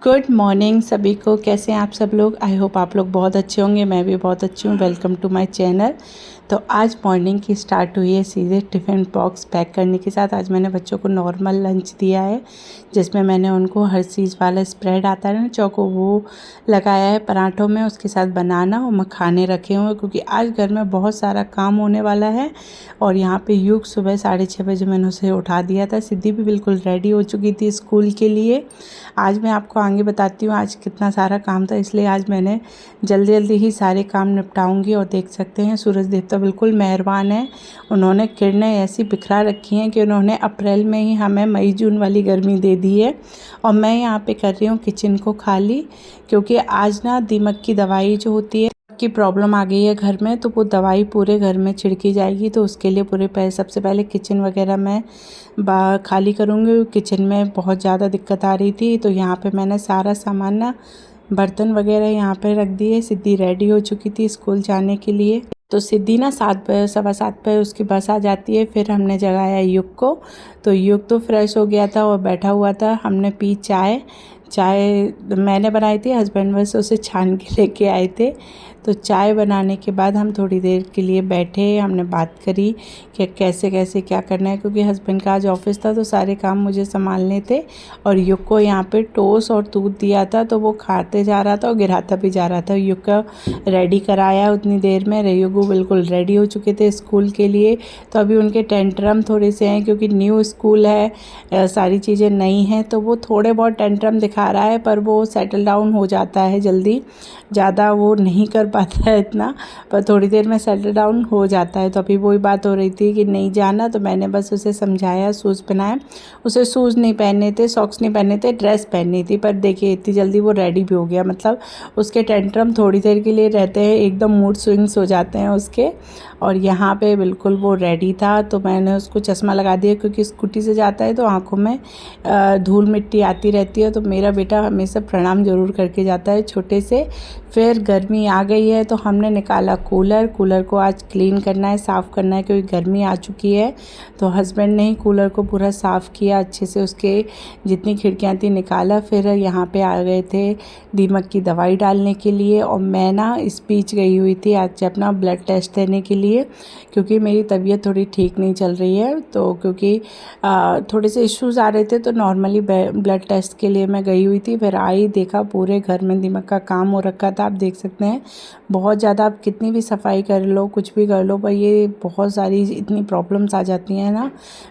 Good morning सभी को। कैसे हैं आप सब लोग? आई होप आप लोग बहुत अच्छे होंगे। मैं भी बहुत अच्छी हूँ। Welcome to my channel. तो आज मॉर्निंग की स्टार्ट हुई है सीधे टिफ़िन बॉक्स पैक करने के साथ। आज मैंने बच्चों को नॉर्मल लंच दिया है, जिसमें मैंने उनको हर चीज़ वाला स्प्रेड आता है ना चौको, वो लगाया है पराठों में। उसके साथ बनाना और मखाने रखे हुए हैं, क्योंकि आज घर में बहुत सारा काम होने वाला है। और यहाँ पे युग सुबह 6:30 बजे मैंने उसे उठा दिया था। सिद्धि भी बिल्कुल रेडी हो चुकी थी स्कूल के लिए। आज मैं आपको आगे बताती हूँ आज कितना सारा काम था, इसलिए आज मैंने जल्दी जल्दी ही सारे काम निपटाऊंगी। और देख सकते हैं सूरज देवता बिल्कुल मेहरबान है। उन्होंने किरणें ऐसी बिखरा रखी हैं कि उन्होंने अप्रैल में ही हमें मई जून वाली गर्मी दे दी है। और मैं यहाँ पे कर रही हूँ किचन को खाली, क्योंकि आज ना दीमक की दवाई जो होती है की प्रॉब्लम आ गई है घर में, तो वो दवाई पूरे घर में छिड़की जाएगी। तो उसके लिए सबसे पहले किचन वगैरह मैं खाली करूँगी। किचन में बहुत ज़्यादा दिक्कत आ रही थी, तो यहाँ पे मैंने सारा सामान ना बर्तन वगैरह यहाँ पे रख दिए। सिद्धि रेडी हो चुकी थी स्कूल जाने के लिए। तो सिद्धि ना 7 बजे उसकी बस आ जाती है। फिर हमने जगाया युग को, तो युग तो फ्रेश हो गया था और बैठा हुआ था। हमने पी चाय मैंने बनाई थी, हस्बैंड बस उसे छान के लेके आए थे। तो चाय बनाने के बाद हम थोड़ी देर के लिए बैठे, हमने बात करी कि कैसे कैसे क्या करना है, क्योंकि हस्बैंड का आज ऑफिस था तो सारे काम मुझे संभालने थे। और युग को यहाँ पे टोस्ट और दूध दिया था, तो वो खाते जा रहा था और गिराता भी जा रहा था। युग का रेडी कराया उतनी देर में। युग बिल्कुल रेडी हो चुके थे स्कूल के लिए। तो अभी उनके टेंट्रम थोड़े से हैं, क्योंकि न्यू स्कूल है, सारी चीज़ें नई हैं, तो वो थोड़े बहुत टेंट्रम दिखा रहा है, पर वो सेटल डाउन हो जाता है जल्दी। ज़्यादा वो नहीं कर पाता है इतना, पर थोड़ी देर में सेटल डाउन हो जाता है। तो अभी वही बात हो रही थी कि नहीं जाना, तो मैंने बस उसे समझाया, शूज़ पहनाए। उसे शूज़ नहीं पहनने थे, सॉक्स नहीं पहनने थे, ड्रेस पहननी थी। पर देखिए इतनी जल्दी वो रेडी भी हो गया। मतलब उसके टेंट्रम थोड़ी देर के लिए रहते हैं, एकदम मूड स्विंग्स हो जाते हैं उसके। और यहाँ पे बिल्कुल वो रेडी था, तो मैंने उसको चश्मा लगा दिया, क्योंकि स्कूटी से जाता है तो आँखों में धूल मिट्टी आती रहती है। तो मेरा बेटा हमेशा प्रणाम जरूर करके जाता है छोटे से। फिर गर्मी आ गई है, तो हमने निकाला कूलर को आज क्लीन करना है, साफ़ करना है, क्योंकि गर्मी आ चुकी है। तो हस्बैंड ने ही कूलर को पूरा साफ़ किया अच्छे से, उसके जितनी खिड़कियाँ थी निकाला। फिर यहाँ पे आ गए थे दीमक की दवाई डालने के लिए। और मैं ना इस बीच गई हुई थी आज अपना ब्लड टेस्ट देने के लिए, क्योंकि मेरी तबीयत थोड़ी ठीक नहीं चल रही है। तो क्योंकि थोड़े से इश्यूज़ आ रहे थे, तो नॉर्मली ब्लड टेस्ट के लिए मैं गई हुई थी। फिर आई, देखा पूरे घर में दीमक का काम हो रखा था। आप देख सकते हैं बहुत ज़्यादा, आप कितनी भी सफाई कर लो, कुछ भी कर लो, पर ये बहुत सारी इतनी प्रॉब्लम्स आ जाती हैं ना,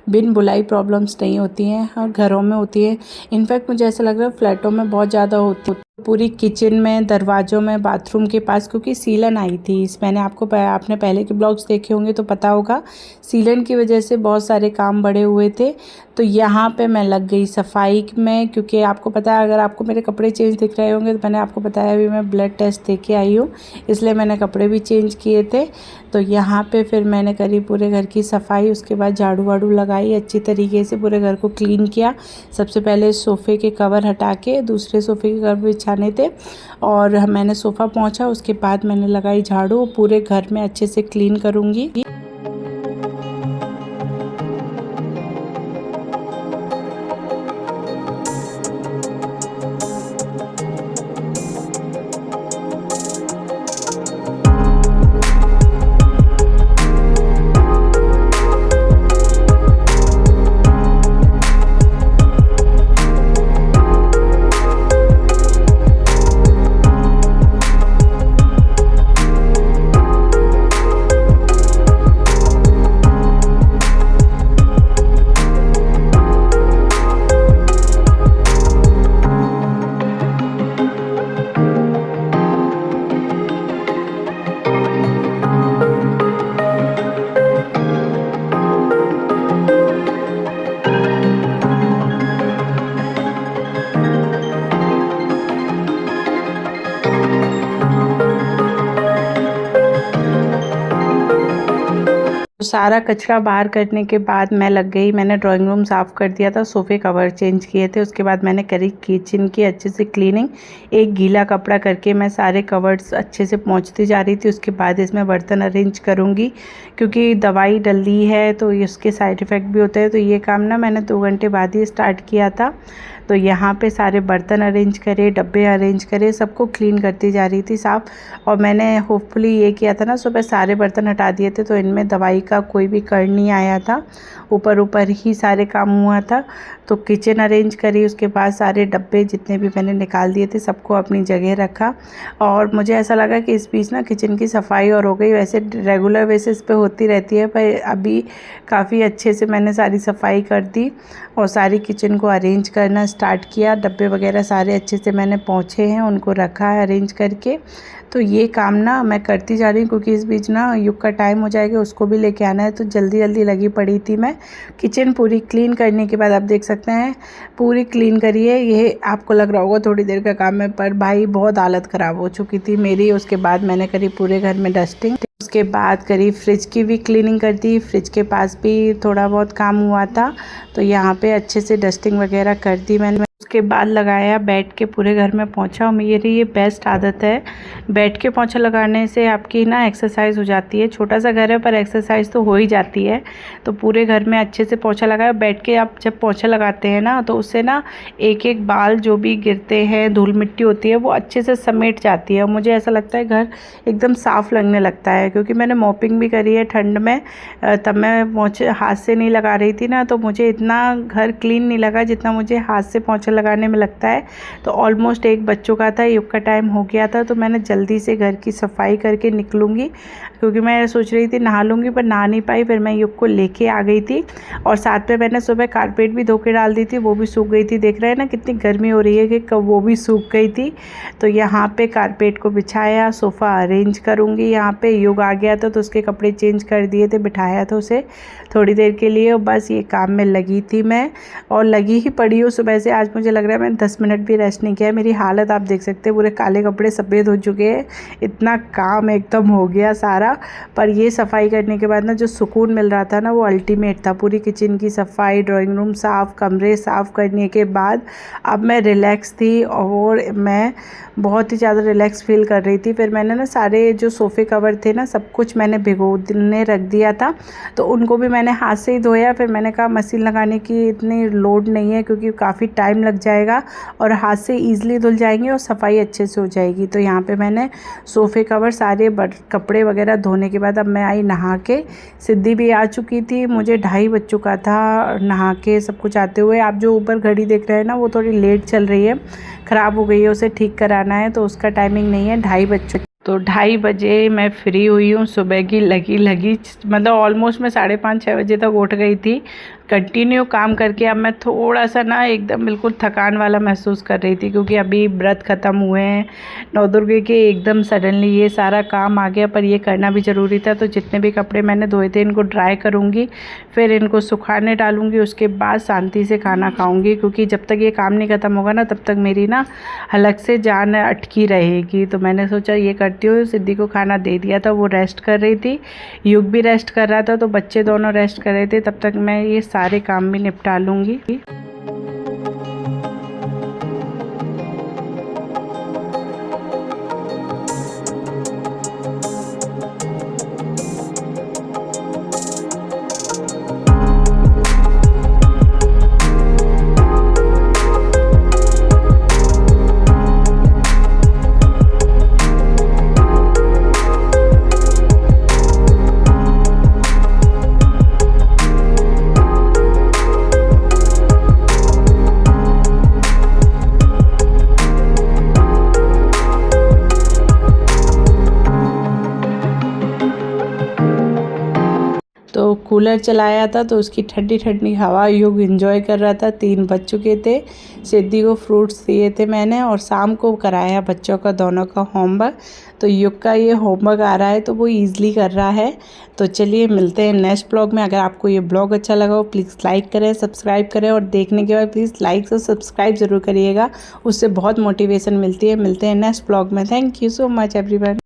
बिन बुलाई प्रॉब्लम्स नहीं होती हैं, हर घरों में होती है। इनफैक्ट मुझे ऐसा लग रहा है फ्लैटों में बहुत ज़्यादा होती है, पूरी किचन में, दरवाज़ों में, बाथरूम के पास, क्योंकि सीलन आई थी। मैंने आपने पहले के ब्लॉग्स देखे होंगे तो पता होगा, सीलन की वजह से बहुत सारे काम बढ़े हुए थे। तो यहाँ पे मैं लग गई सफाई में, क्योंकि आपको पता है, अगर आपको मेरे कपड़े चेंज दिख रहे होंगे तो मैंने आपको बताया अभी मैं ब्लड टेस्ट दे के आई हूँ, इसलिए मैंने कपड़े भी चेंज किए थे। तो यहाँ पे फिर मैंने करी पूरे घर की सफाई। उसके बाद झाड़ू वाड़ू लगाई, अच्छी तरीके से पूरे घर को क्लीन किया। सबसे पहले सोफ़े के कवर हटा के दूसरे सोफ़े के कवर बिछाने थे, और मैंने सोफ़ा पोंछा। उसके बाद मैंने लगाई झाड़ू। पूरे घर में अच्छे से क्लीन करूँगी। सारा कचरा बाहर करने के बाद मैं लग गई, मैंने ड्राइंग रूम साफ़ कर दिया था, सोफ़े कवर चेंज किए थे। उसके बाद मैंने करी किचन की अच्छे से क्लीनिंग। एक गीला कपड़ा करके मैं सारे कवर्स अच्छे से पोंछती जा रही थी। उसके बाद इसमें बर्तन अरेंज करूँगी, क्योंकि दवाई डली है तो इसके साइड इफ़ेक्ट भी होते हैं। तो ये काम ना मैंने 2 घंटे बाद ही स्टार्ट किया था। तो यहाँ पे सारे बर्तन अरेंज करे, डब्बे अरेंज करे, सबको क्लीन करती जा रही थी साफ़। और मैंने होपफुली ये किया था ना, सुबह सारे बर्तन हटा दिए थे तो इनमें दवाई का कोई भी कण नहीं आया था, ऊपर ऊपर ही सारे काम हुआ था। तो किचन अरेंज करी, उसके बाद सारे डब्बे जितने भी मैंने निकाल दिए थे सबको अपनी जगह रखा। और मुझे ऐसा लगा कि इस बीच ना किचन की सफाई और हो गई, वैसे रेगुलर बेसिस पे होती रहती है, पर अभी काफ़ी अच्छे से मैंने सारी सफाई कर दी और सारी किचन को अरेंज करना स्टार्ट किया। डब्बे वगैरह सारे अच्छे से मैंने पोंछे हैं, उनको रखा है अरेंज करके। तो ये काम ना मैं करती जा रही हूँ क्योंकि इस बीच ना युग का टाइम हो जाएगा, उसको भी लेके आना है, तो जल्दी जल्दी लगी पड़ी थी मैं। किचन पूरी क्लीन करने के बाद आप देख सकते हैं पूरी क्लीन करिए। ये आपको लग रहा होगा थोड़ी देर का काम है, पर भाई बहुत हालत ख़राब हो चुकी थी मेरी। उसके बाद मैंने करी पूरे घर में डस्टिंग, उसके बाद करी फ्रिज की भी क्लीनिंग कर दी। फ्रिज के पास भी थोड़ा बहुत काम हुआ था, तो यहाँ पे अच्छे से डस्टिंग वगैरह कर दी मैंने। उसके बाद लगाया बैठ के पूरे घर में पोंछा। और मेरी ये बेस्ट आदत है, बैठ के पोंछा लगाने से आपकी ना एक्सरसाइज हो जाती है। छोटा सा घर है पर एक्सरसाइज तो हो ही जाती है। तो पूरे घर में अच्छे से पोंछा लगाया। बैठ के आप जब पोंछा लगाते हैं ना तो उससे ना एक एक बाल जो भी गिरते हैं, धूल मिट्टी होती है, वो अच्छे से समेट जाती है। और मुझे ऐसा लगता है घर एकदम साफ़ लगने लगता है, क्योंकि मैंने मॉपिंग भी करी है ठंड में, तब मैं पोंछे हाथ से नहीं लगा रही थी ना, तो मुझे इतना घर क्लीन नहीं लगा जितना मुझे हाथ से पोंछा लगाने में लगता है। तो ऑलमोस्ट 1 बज चुका था, युग का टाइम हो गया था, तो मैंने जल्दी से घर की सफाई करके निकलूँगी, क्योंकि मैं सोच रही थी नहा लूँगी, पर नहा नहीं पाई। फिर मैं युग को लेके आ गई थी और साथ में मैंने सुबह कारपेट भी धो के डाल दी थी, वो भी सूख गई थी। देख रहे हैं ना कितनी गर्मी हो रही है कि कब वो भी सूख गई थी। तो यहाँ पे कारपेट को बिछाया, सोफ़ा अरेंज करूँगी। यहाँ पे युग आ गया था तो उसके कपड़े चेंज कर दिए थे, बिठाया था उसे थोड़ी देर के लिए। और बस ये काम में लगी थी मैं, और लगी ही पड़ी हूँ सुबह से। आज मुझे लग रहा है मैंने 10 मिनट भी रेस्ट नहीं किया है। मेरी हालत आप देख सकते हैं, पूरे काले कपड़े सफ़ेद हो चुके हैं, इतना काम एकदम हो गया सारा। पर ये सफाई करने के बाद ना जो सुकून मिल रहा था ना, वो अल्टीमेट था। पूरी किचन की सफाई, ड्राइंग रूम साफ़, कमरे साफ़ करने के बाद अब मैं रिलैक्स थी और मैं बहुत ही ज़्यादा रिलैक्स फील कर रही थी। फिर मैंने ना सारे जो सोफ़े कवर थे ना, सब कुछ मैंने भिगोने रख दिया था, तो उनको भी मैंने हाथ से ही धोया। फिर मैंने कहा मशीन लगाने की इतनी लोड नहीं है, क्योंकि काफ़ी टाइम लग जाएगा और हाथ से ईज़िली धुल जाएंगे और सफाई अच्छे से हो जाएगी। तो यहाँ पे मैंने सोफ़े कवर सारे कपड़े वगैरह धोने के बाद अब मैं आई नहा के। सिद्धि भी आ चुकी थी, मुझे 2:30 बज चुका था नहा के सब कुछ आते हुए। आप जो ऊपर घड़ी देख रहे हैं ना, वो थोड़ी लेट चल रही है, ख़राब हो गई है, उसे ठीक कराना है, तो उसका टाइमिंग नहीं है। 2:30 बज चुके, तो 2:30 बजे मैं फ्री हुई हूँ। सुबह की लगी मतलब ऑलमोस्ट मैं 5:30-6 बजे तक उठ गई थी कंटिन्यू काम करके। अब मैं थोड़ा सा ना एकदम बिल्कुल थकान वाला महसूस कर रही थी, क्योंकि अभी व्रत ख़त्म हुए हैं नवदुर्गे के, एकदम सडनली ये सारा काम आ गया, पर ये करना भी ज़रूरी था। तो जितने भी कपड़े मैंने धोए थे इनको ड्राई करूँगी, फिर इनको सुखाने डालूँगी, उसके बाद शांति से खाना खाऊँगी, क्योंकि जब तक ये काम नहीं ख़त्म होगा ना, तब तक मेरी ना हलक से जान अटकी रहेगी। तो मैंने सोचा ये करती हूँ। सिद्धि को खाना दे दिया था, वो रेस्ट कर रही थी, युग भी रेस्ट कर रहा था, तो बच्चे दोनों रेस्ट कर रहे थे। तब तक मैं ये सारे काम भी निपटा लूँगी। तो कूलर चलाया था, तो उसकी ठंडी ठंडी हवा युग एंजॉय कर रहा था। 3 बज चुके थे। सिद्धि को फ्रूट्स दिए थे मैंने, और शाम को कराया बच्चों का दोनों का होमवर्क। तो युग का ये होमवर्क आ रहा है, तो वो ईज़िली कर रहा है। तो चलिए मिलते हैं नेक्स्ट ब्लॉग में। अगर आपको ये ब्लॉग अच्छा लगा हो प्लीज़ लाइक करें, सब्सक्राइब करें, और देखने के बाद प्लीज़ लाइक और सब्सक्राइब ज़रूर करिएगा, उससे बहुत मोटिवेशन मिलती है। मिलते हैं नेक्स्ट ब्लॉग में। Thank you so much everyone.